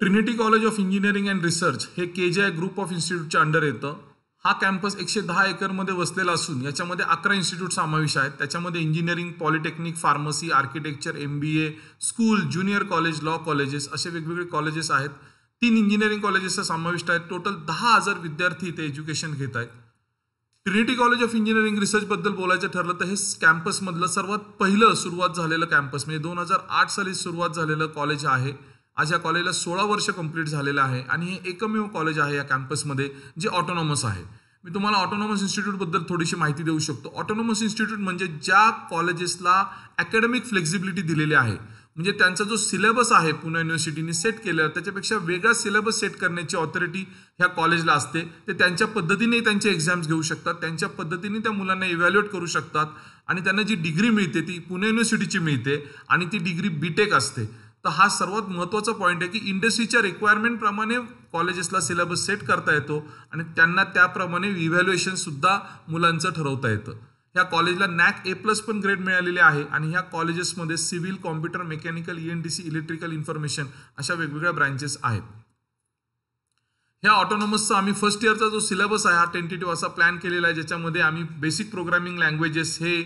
Trinity college of engineering and research हे KJI group of इन्स्टिट्यूटच्या under येतं. हा campus 110 एकरमध्ये वसलेला असून याच्यामध्ये 11 इन्स्टिट्यूट समावेश आहेत. त्याच्यामध्ये engineering, polytechnic, pharmacy, architecture, MBA, school, junior college, law colleges असे वेगवेगळे कॉलेजेस आहेत. 3 इंजिनिअरिंग कॉलेजेसचा समाविष्ट आहेत. टोटल 10,000 विद्यार्थी इथे एज्युकेशन घेत आहेत. Trinity college of engineering research बद्दल बोलायचं ठरलं तर हे कॅम्पसमधलं सर्वात पहिलं सुरुवात झालेलं कॅम्पस म्हणजे 2008 साली सुरुवात झालेलं कॉलेज आहे. आज या कॉलेजला 16 वर्ष कंप्लीट झालेलं आहे आणि हे एकमेव कॉलेज आहे या कॅम्पसमध्ये जे ऑटोनॉमस आहे. मी तुम्हाला ऑटोनॉमस इन्स्टिट्यूटबद्दल थोडीशी माहिती देऊ शकतो. ऑटोनॉमस इन्स्टिट्यूट म्हणजे ज्या कॉलेजेसला अकॅडमिक फ्लेक्झिबिलिटी दिलेली आहे, म्हणजे त्यांचा जो सिलेबस आहे पुणे युनिव्हर्सिटीने सेट केलेला त्याच्यापेक्षा वेगळा सिलेबस सेट करण्याची ऑथॉरिटी ह्या कॉलेजला असते. ते त्यांच्या पद्धतीने त्यांचे एक्झाम्स घेऊ शकतात, त्यांच्या पद्धतीने त्या मुलांना इव्हॅल्युएट करू शकतात आणि त्यांना जी डिग्री मिळते ती पुणे युनिव्हर्सिटीची मिळते आणि ती डिग्री BTech असते. तर हा सर्वात महत्त्वाचा पॉईंट आहे की इंडस्ट्रीच्या रिक्वायरमेंटप्रमाणे कॉलेजेसला सिलेबस सेट करता येतो आणि त्यांना त्याप्रमाणे इव्हॅल्युएशन सुद्धा मुलांचं ठरवता येतं. ह्या कॉलेजला NAC A+ पण ग्रेड मिळालेले आहे आणि ह्या कॉलेजेसमध्ये civil, computer, mechanical, ENTC, electrical, information अशा वेगवेगळ्या ब्रँचेस आहेत. ह्या ऑटोनॉमसचा आम्ही फर्स्ट इयरचा जो सिलेबस आहे हा टेंटेटिव्ह असा प्लॅन केलेला आहे, ज्याच्यामध्ये आम्ही बेसिक प्रोग्रामिंग लँग्वेजेस हे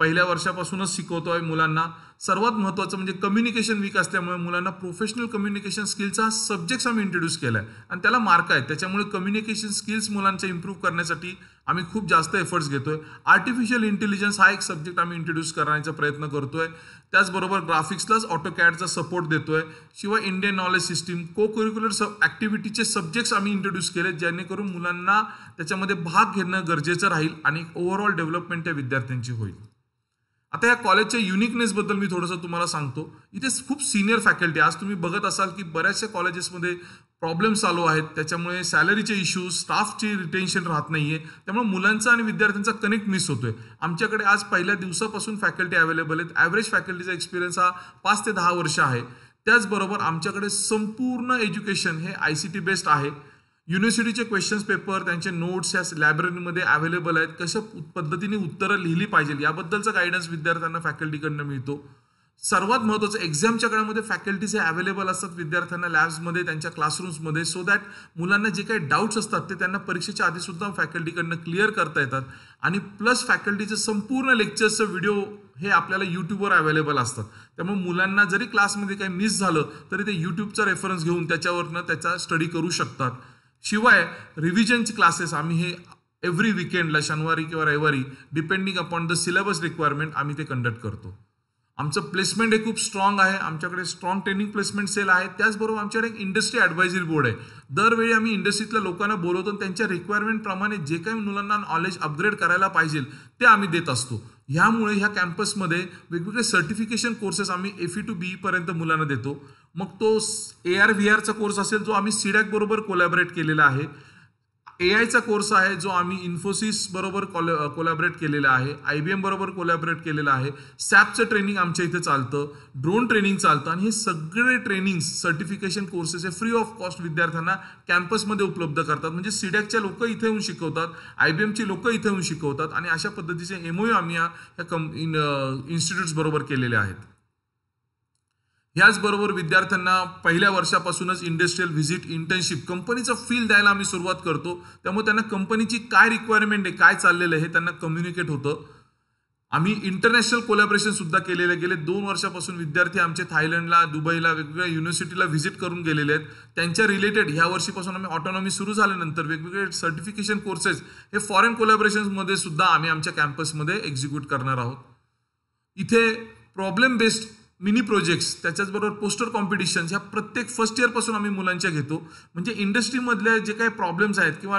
पहिल्या वर्षापासूनच शिकवतोय मुलांना. सर्वात महत्त्वाचं म्हणजे कम्युनिकेशन वीक असल्यामुळे मुलांना प्रोफेशनल कम्युनिकेशन स्किलचा सब्जेक्ट आम्ही इंट्रोड्यूस केला आहे आणि त्याला मार्क आहेत. त्याच्यामुळे कम्युनिकेशन स्किल्स मुलांच्या इम्प्रूव्ह करण्यासाठी आम्ही खूप जास्त एफर्ट्स घेतोय. आर्टिफिशियल इंटेलिजन्स हा एक सब्जेक्ट आम्ही इंट्रोड्यूस करण्याचा प्रयत्न करतोय. त्याचबरोबर ग्राफिक्सलाच ऑटोकॅडचा सपोर्ट देतोय. शिवाय इंडियन नॉलेज सिस्टीम, को करिक्युलर ॲक्टिव्हिटीचे सब्जेक्ट्स आम्ही इंट्रोड्यूस केले, जेणेकरून मुलांना त्याच्यामध्ये भाग घेणं गरजेचं राहील आणि ओव्हरऑल डेव्हलपमेंट त्या विद्यार्थ्यांची होईल. आता या कॉलेजच्या युनिकनेसबद्दल मी थोडंसं तुम्हाला सांगतो. इथे खूप सिनियर फॅकल्टी, आज तुम्ही बघत असाल की बऱ्याचशा कॉलेजेसमध्ये प्रॉब्लेम चालू आहेत, त्याच्यामुळे सॅलरीचे इश्यूज, स्टाफची रिटेन्शन राहत नाहीये, त्यामुळे मुलांचा आणि विद्यार्थ्यांचा कनेक्ट मिस होतोय. आमच्याकडे आज पहिल्या दिवसापासून फॅकल्टी अवेलेबल आहेत. ॲव्हरेज फॅकल्टीचा एक्सपिरियन्स हा 5 ते 10 वर्ष आहे. त्याचबरोबर आमच्याकडे संपूर्ण एज्युकेशन हे ICT बेस्ड आहे. युनिव्हर्सिटीचे क्वेश्चन्स पेपर, त्यांचे नोट्स या लायब्ररीमध्ये अवेलेबल आहेत. कशा पद्धतीने उत्तरं लिहिली पाहिजे याबद्दलचा गायडन्स विद्यार्थ्यांना फॅकल्टीकडनं मिळतो. सर्वात महत्त्वाचं एक्झामच्या काळामध्ये फॅकल्टीज हे अवेलेबल असतात विद्यार्थ्यांना लॅब्समध्ये, त्यांच्या क्लासरूम्समध्ये, सो दॅट मुलांना जे काही डाऊट्स असतात ते त्यांना परीक्षेच्या आधी सुद्धा फॅकल्टीकडनं क्लिअर करता येतात. आणि प्लस फॅकल्टीचे संपूर्ण लेक्चर्सचं व्हिडिओ हे आपल्याला यूट्यूबवर अवेलेबल असतात. त्यामुळे मुलांना जरी क्लासमध्ये काही मिस झालं तरी ते यूट्यूबचा रेफरन्स घेऊन त्याच्यावरनं त्याचा स्टडी करू शकतात. शिवाय रिव्हिजनचे क्लासेस आम्ही हे एव्हरी विकेंडला, शनिवारी किंवा रविवारी, depending upon the syllabus requirement आम्ही ते कंडक्ट करतो. आमचं प्लेसमेंट हे खूप स्ट्रॉंग आहे. आमच्याकडे स्ट्रॉंग ट्रेनिंग प्लेसमेंट सेल आहे. त्याचबरोबर आमच्याकडे एक इंडस्ट्री ॲडवायझरी बोर्ड आहे. दरवेळी आम्ही इंडस्ट्रीतल्या लोकांना बोलवतो आणि त्यांच्या रिक्वायरमेंटप्रमाणे जे काही मुलांना नॉलेज अपग्रेड करायला पाहिजे ते आम्ही देत असतो. ह्यामुळे ह्या कॅम्पसमध्ये वेगवेगळे सर्टिफिकेशन कोर्सेस आम्ही FE to BE पर्यंत मुलांना देतो. मग तो AR/VR कोर्स असेल जो आम्ही CDAC बरोबर कोलॅबरेट केलेला आहे, AI कोर्स आहे जो आम्ही इन्फोसिस बरोबर कोलॅबरेट केलेला आहे, IBM बरोबर कोलॅबरेट केलेला आहे, SAPचं ट्रेनिंग आमच्या इथे चालतं, ड्रोन ट्रेनिंग चालतं आणि हे सगळे ट्रेनिंग सर्टिफिकेशन कोर्सेस हे फ्री ऑफ कॉस्ट विद्यार्थ्यांना कॅम्पसमध्ये उपलब्ध करतात. म्हणजे CDACच्या लोक इथे येऊन शिकवतात, IBMची लोक इथे येऊन शिकवतात आणि अशा पद्धतीचे MOU आम्ही या इन्स्टिट्यूट्स बरोबर केलेले आहेत. याचबरोबर विद्यार्थ्यांना पहिल्या वर्षापासूनच इंडस्ट्रियल व्हिजिट, इंटर्नशिप, कंपनीचं फील द्यायला आम्ही सुरुवात करतो. त्यामुळे त्यांना कंपनीची काय रिक्वायरमेंट आहे, काय चाललेलं आहे हे त्यांना कम्युनिकेट होतं. आम्ही इंटरनॅशनल कोलॅबरेशन सुद्धा केलेले. गेले 2 वर्षापासून विद्यार्थी आमचे थायलंडला, दुबईला, वेगवेगळ्या युनिव्हर्सिटीला व्हिजिट करून गेलेले आहेत. त्यांच्या रिलेटेड ह्या वर्षीपासून आम्ही ऑटोनॉमी सुरू झाल्यानंतर वेगवेगळे सर्टिफिकेशन कोर्सेस हे फॉरेन कोलॅबरेशनमध्ये सुद्धा आम्ही आमच्या कॅम्पसमध्ये एक्झिक्यूट करणार आहोत. इथे प्रॉब्लेम बेस्ड मिनी प्रोजेक्ट्स, त्याच्याचबरोबर पोस्टर कॉम्पिटिशन्स ह्या प्रत्येक फर्स्ट इयरपासून आम्ही मुलांच्या घेतो. म्हणजे इंडस्ट्रीमधले जे काही प्रॉब्लेम्स आहेत किंवा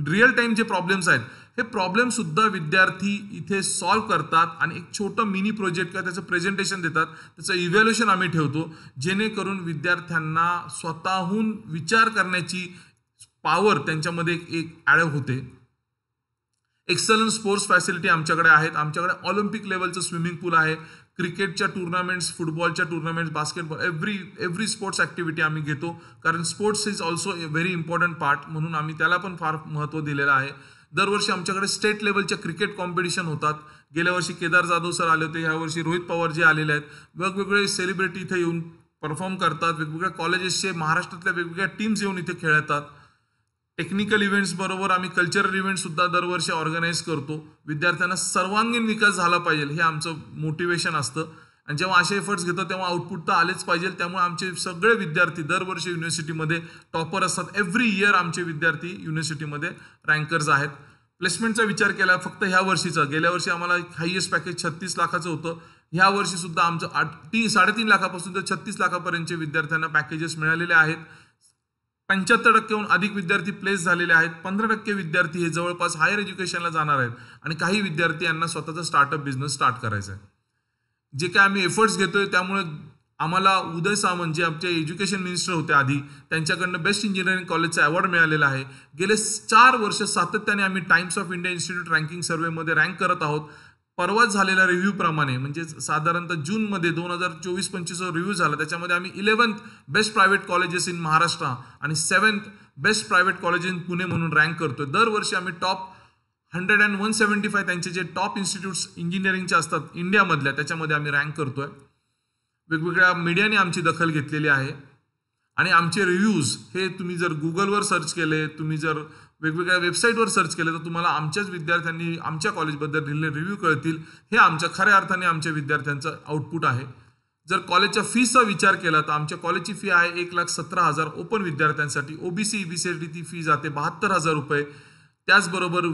रिअल टाईम जे प्रॉब्लेम्स आहेत हे प्रॉब्लेमसुद्धा विद्यार्थी इथे सॉल्व्ह करतात आणि एक छोटं मिनी प्रोजेक्ट किंवा त्याचं प्रेझेंटेशन देतात, त्याचं इव्हॅल्युएशन आम्ही ठेवतो, जेणेकरून विद्यार्थ्यांना स्वतःहून विचार करण्याची पॉवर त्यांच्यामध्ये एक ॲड होते. एक्सलंट स्पोर्ट्स फॅसिलिटी आमच्याकडे आहेत. आमच्याकडे ऑलिम्पिक लेवलचं स्विमिंग पूल आहे. क्रिकेटच्या टुर्नामेंट्स, फुटबॉलच्या tournaments, basketball, every sports activity आम्ही घेतो. कारण sports is also a very important part, म्हणून आम्ही त्याला पण फार महत्त्व दिलेलं आहे. दरवर्षी आमच्याकडे स्टेट लेवलच्या क्रिकेट कॉम्पिटिशन होतात. गेल्या वर्षी केदार जाधव सर आले होते, ह्या वर्षी रोहित पवार जे आलेले आहेत. वेगवेगळे सेलिब्रिटी इथे येऊन परफॉर्म करतात. वेगवेगळ्या कॉलेजेसचे महाराष्ट्रातल्या वेगवेगळ्या टीम्स येऊन इथे खेळतात. टेक्निकल इव्हेंट्स बरोबर आम्ही कल्चरल इव्हेंट सुद्धा दरवर्षी ऑर्गनाईज करतो. विद्यार्थ्यांना सर्वांगीण विकास झाला पाहिजे हे आमचं मोटिवेशन असतं. आणि जेव्हा असे एफर्ट्स घेतो तेव्हा आउटपुट तर आलेच पाहिजे. त्यामुळे आमचे सगळे विद्यार्थी दरवर्षी युनिव्हर्सिटीमध्ये टॉपर असतात. एव्हरी इयर आमचे विद्यार्थी युनिव्हर्सिटीमध्ये रँकर्स आहेत. प्लेसमेंटचा विचार केला फक्त ह्या वर्षीचा, गेल्या वर्षी आम्हाला हायएस्ट पॅकेज 36 लाखाचं होतं. ह्या वर्षी सुद्धा आमचं 3.5 लाखापासून तर 36 लाखापर्यंतचे विद्यार्थ्यांना पॅकेजेस मिळालेले आहेत. 75%हून अधिक विद्यार्थी प्लेस झालेले आहेत. 15% विद्यार्थी हे जवळपास हायर एज्युकेशनला जाणार आहेत. आणि काही विद्यार्थी यांना स्वतःचा स्टार्टअप बिझनेस स्टार्ट करायचा आहे. जे काय आम्ही एफर्ट्स घेतोय त्यामुळे आम्हाला उदय सामंत जे आमचे एज्युकेशन मिनिस्टर होते आधी, त्यांच्याकडनं बेस्ट इंजिनिअरिंग कॉलेजचा अवॉर्ड मिळालेला आहे. गेले 4 वर्ष सातत्याने आम्ही Times of India institute ranking सर्व्हेमध्ये रँक करत आहोत. परवाच झालेल्या रिव्ह्यू प्रमाणे म्हणजे साधारणतः जूनमध्ये 2024-25 रिव्ह्यू झाला. त्याच्यामध्ये आम्ही 11th best private colleges in Maharashtra आणि 7th best private college in Pune म्हणून रँक करतोय. दरवर्षी आम्ही टॉप 100 and 175 त्यांचे जे टॉप इन्स्टिट्यूट्स इंजिनिअरिंगचे असतात इंडियामधल्या त्याच्यामध्ये आम्ही रँक करतोय. वेगवेगळ्या मीडियाने आमची दखल घेतलेली आहे. आणि आमचे रिव्ह्यूज हे तुम्ही जर गुगलवर सर्च केले, तुम्ही जर वेगवेगळ्या वेबसाईटवर सर्च केले तर तुम्हाला आमच्याच विद्यार्थ्यांनी आमच्या कॉलेजबद्दल दिलेले रिव्ह्यू कळतील. हे आमच्या खऱ्या अर्थाने आमच्या विद्यार्थ्यांचं आउटपुट आहे. जर कॉलेजच्या फीचा विचार केला तर आमच्या कॉलेजची फी आहे 1,17,000 ओपन विद्यार्थ्यांसाठी. ओबीसी ईबीसीसाठी ती फी जाते 72,000 रुपये. त्याचबरोबर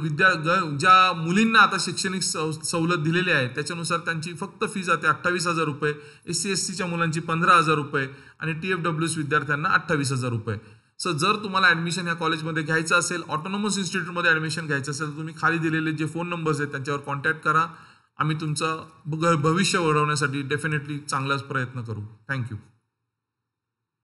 ज्या मुलींना आता शैक्षणिक सवलत दिलेली आहे त्याच्यानुसार त्यांची फक्त फी जाते 28,000 रुपये. SC SCच्या मुलांची 15,000 रुपये आणि TFWS विद्यार्थ्यांना 28,000 रुपये. सो जर तुम्हाला ऍडमिशन या कॉलेजमध्ये घ्यायचं असेल, ऑटोनॉमस इन्स्टिट्यूटमध्ये ऍडमिशन घ्यायचं असेल तर तुम्ही खाली दिलेले जे फोन नंबर्स आहेत त्यांच्यावर कॉन्टॅक्ट करा. आम्ही तुमचं भविष्य घडवण्यासाठी डेफिनेटली चांगलाच प्रयत्न करू. थँक्यू.